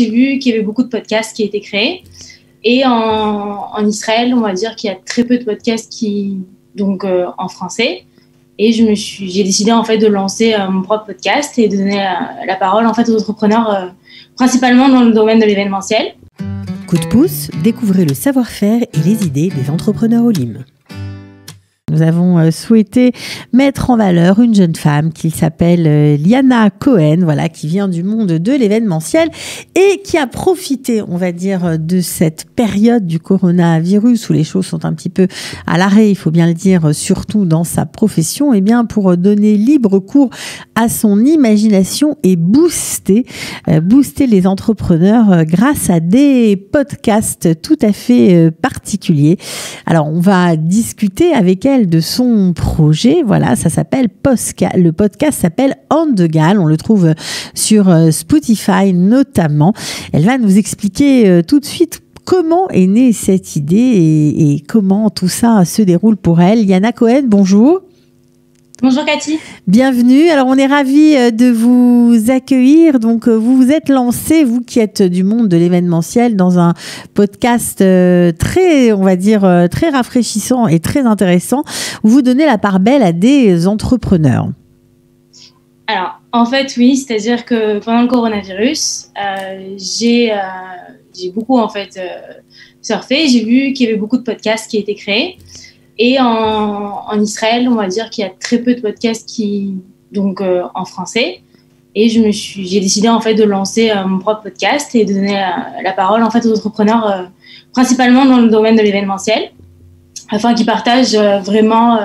j'ai vu qu'il y avait beaucoup de podcasts qui étaient créés. Et en Israël, on va dire qu'il y a très peu de podcasts en français. Et j'ai décidé en fait de lancer mon propre podcast et de donner la parole en fait aux entrepreneurs, principalement dans le domaine de l'événementiel. Coup de pouce, découvrez le savoir-faire et les idées des entrepreneurs Olim. Nous avons souhaité mettre en valeur une jeune femme qui s'appelle Liana Cohen, qui vient du monde de l'événementiel et qui a profité, on va dire, de cette période du coronavirus où les choses sont un petit peu à l'arrêt, il faut bien le dire, surtout dans sa profession, pour donner libre cours à son imagination et booster les entrepreneurs grâce à des podcasts tout à fait particuliers. Alors, on va discuter avec elle de son projet, ça s'appelle le podcast s'appelle On the Gal, on le trouve sur Spotify notamment. Elle va nous expliquer tout de suite comment est née cette idée et comment tout ça se déroule pour elle. Liana Cohen, bonjour. Bonjour Cathy. Bienvenue. Alors on est ravis de vous accueillir. Donc vous vous êtes lancée, vous qui êtes du monde de l'événementiel, dans un podcast très, on va dire, très rafraîchissant et très intéressant, où vous donnez la part belle à des entrepreneurs. Alors en fait oui, c'est-à-dire que pendant le coronavirus, j'ai beaucoup en fait surfé. J'ai vu qu'il y avait beaucoup de podcasts qui étaient créés. Et en Israël, on va dire qu'il y a très peu de podcasts en français. Et j'ai décidé en fait de lancer mon propre podcast et de donner la parole en fait aux entrepreneurs, principalement dans le domaine de l'événementiel, afin qu'ils partagent vraiment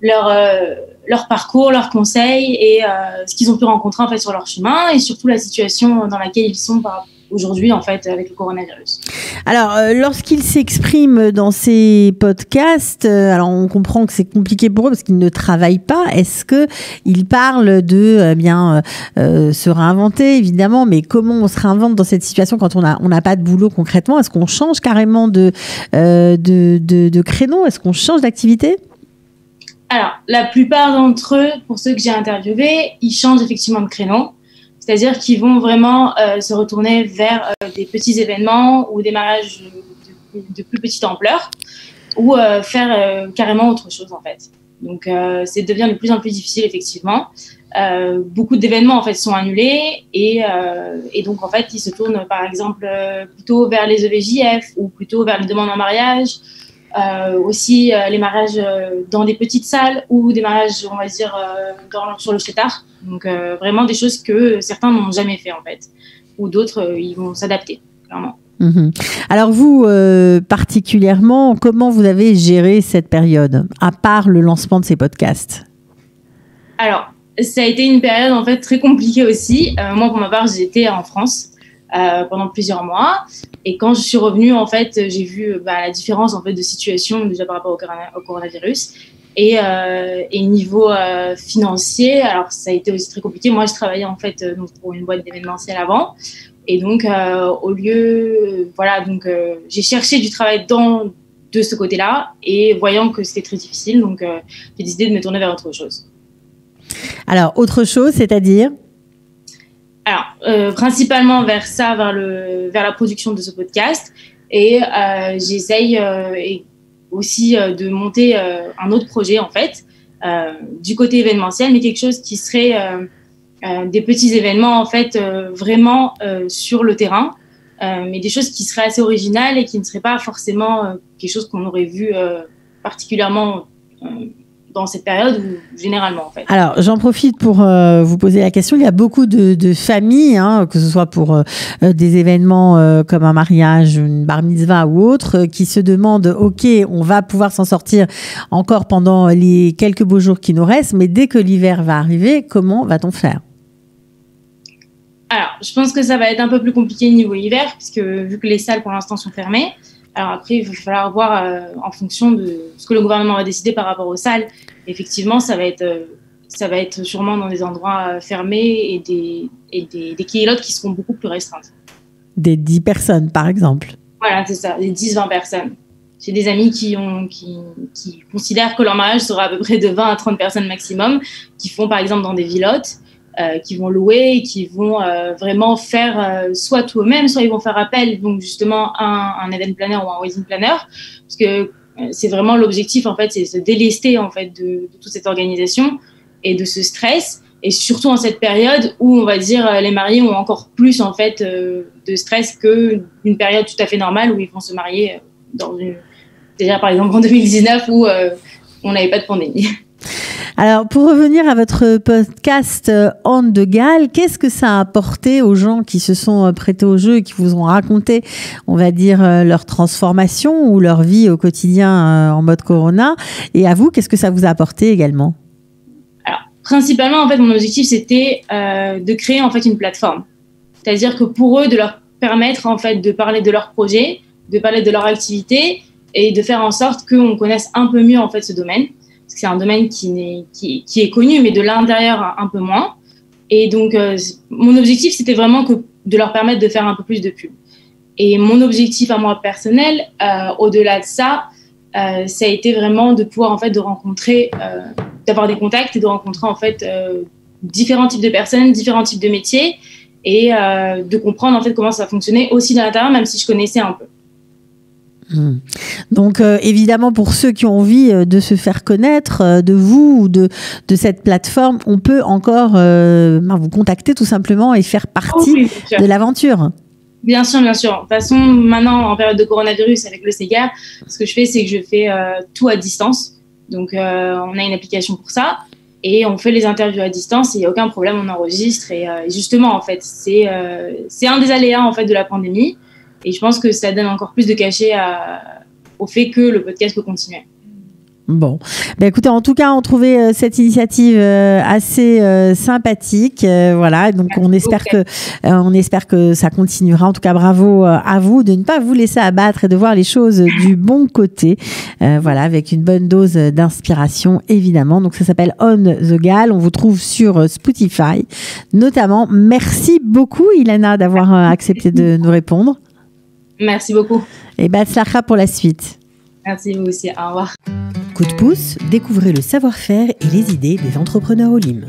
leur parcours, leurs conseils et ce qu'ils ont pu rencontrer en fait sur leur chemin et surtout la situation dans laquelle ils sont aujourd'hui en fait avec le coronavirus. Alors lorsqu'ils s'expriment dans ces podcasts, alors on comprend que c'est compliqué pour eux parce qu'ils ne travaillent pas. Est-ce que ils parlent de se réinventer évidemment, mais comment on se réinvente dans cette situation quand on n'a pas de boulot concrètement? Est-ce qu'on change carrément de créneau? Est-ce qu'on change d'activité? Alors la plupart d'entre eux, pour ceux que j'ai interviewés, ils changent effectivement de créneau. C'est-à-dire qu'ils vont vraiment se retourner vers des petits événements ou des mariages de plus petite ampleur ou faire carrément autre chose en fait. Donc ça devient de plus en plus difficile effectivement. Beaucoup d'événements en fait sont annulés et donc en fait ils se tournent par exemple plutôt vers les EVJF ou plutôt vers les demandes en mariage. Aussi les mariages dans des petites salles ou des mariages, on va dire, sur le chétard. Donc, vraiment des choses que certains n'ont jamais fait, en fait. Ou d'autres, ils vont s'adapter, clairement. Mmh. Alors vous, particulièrement, comment vous avez géré cette période, à part le lancement de ces podcasts? Alors, ça a été une période, en fait, très compliquée aussi. Moi, pour ma part, j'étais en France pendant plusieurs mois. Et quand je suis revenue, en fait, j'ai vu la différence en fait, de situation déjà par rapport au coronavirus. Et niveau financier, alors ça a été aussi très compliqué. Moi, je travaillais en fait pour une boîte d'événementiel avant. Et donc, j'ai cherché du travail de ce côté-là. Et voyant que c'était très difficile, donc j'ai décidé de me tourner vers autre chose. Alors, autre chose, c'est-à-dire ? Alors, principalement vers la production de ce podcast et j'essaye aussi de monter un autre projet en fait du côté événementiel, mais quelque chose qui serait des petits événements en fait vraiment sur le terrain, mais des choses qui seraient assez originales et qui ne seraient pas forcément quelque chose qu'on aurait vu particulièrement dans cette période ou généralement en fait. Alors j'en profite pour vous poser la question. Il y a beaucoup de familles, que ce soit pour des événements comme un mariage, une bar mitzvah ou autre, qui se demandent ok, on va pouvoir s'en sortir encore pendant les quelques beaux jours qui nous restent, mais dès que l'hiver va arriver, comment va-t-on faire? Alors je pense que ça va être un peu plus compliqué niveau hiver, puisque vu que les salles pour l'instant sont fermées. Alors après, il va falloir voir en fonction de ce que le gouvernement va décider par rapport aux salles. Effectivement, ça va être sûrement dans des endroits fermés et des keylotes qui seront beaucoup plus restreintes. Des 10 personnes, par exemple. Voilà, c'est ça, des 10-20 personnes. J'ai des amis qui considèrent que leur mariage sera à peu près de 20 à 30 personnes maximum, qui font par exemple dans des villotes. qui vont louer, qui vont vraiment faire soit tout eux-mêmes, soit ils vont faire appel donc justement à un event planner ou un wedding planner, parce que c'est vraiment l'objectif en fait, c'est se délester en fait de toute cette organisation et de ce stress, et surtout en cette période où on va dire les mariés ont encore plus en fait de stress que une période tout à fait normale où ils vont se marier déjà par exemple en 2019 où on n'avait pas de pandémie. Alors, pour revenir à votre podcast On de Galles, qu'est-ce que ça a apporté aux gens qui se sont prêtés au jeu et qui vous ont raconté, on va dire, leur transformation ou leur vie au quotidien en mode Corona? Et à vous, qu'est-ce que ça vous a apporté également? Alors, principalement, en fait, mon objectif, c'était de créer en fait une plateforme. C'est-à-dire que pour eux, de leur permettre en fait de parler de leur projet, de parler de leur activité et de faire en sorte qu'on connaisse un peu mieux en fait ce domaine. Parce que c'est un domaine qui est connu, mais de l'intérieur un peu moins. Et donc, mon objectif, c'était vraiment de leur permettre de faire un peu plus de pub. Et mon objectif à moi personnel, au-delà de ça, ça a été vraiment de pouvoir en fait de rencontrer, d'avoir des contacts et de rencontrer en fait différents types de personnes, différents types de métiers, et de comprendre en fait comment ça fonctionnait aussi de l'intérieur, même si je connaissais un peu. Donc évidemment, pour ceux qui ont envie de se faire connaître de vous ou de cette plateforme, on peut encore vous contacter tout simplement et faire partie de l'aventure. Bien sûr, bien sûr. De toute façon, maintenant, en période de coronavirus avec le Ségard, ce que je fais, c'est que je fais tout à distance. Donc, on a une application pour ça et on fait les interviews à distance. Il n'y a aucun problème, on enregistre. Et justement, en fait, c'est un des aléas en fait, de la pandémie. Et je pense que ça donne encore plus de cachet au fait que le podcast peut continuer. Bon, écoutez, en tout cas, on trouvait cette initiative assez sympathique, voilà. Donc on espère que ça continuera. En tout cas, bravo à vous de ne pas vous laisser abattre et de voir les choses du bon côté, voilà, avec une bonne dose d'inspiration évidemment. Donc ça s'appelle On the Galles. On vous trouve sur Spotify, notamment. Merci beaucoup, Ilana, d'avoir accepté de nous répondre. Merci beaucoup. Et Batzlacha pour la suite. Merci vous aussi. Au revoir. Coup de pouce, découvrez le savoir-faire et les idées des entrepreneurs Olim.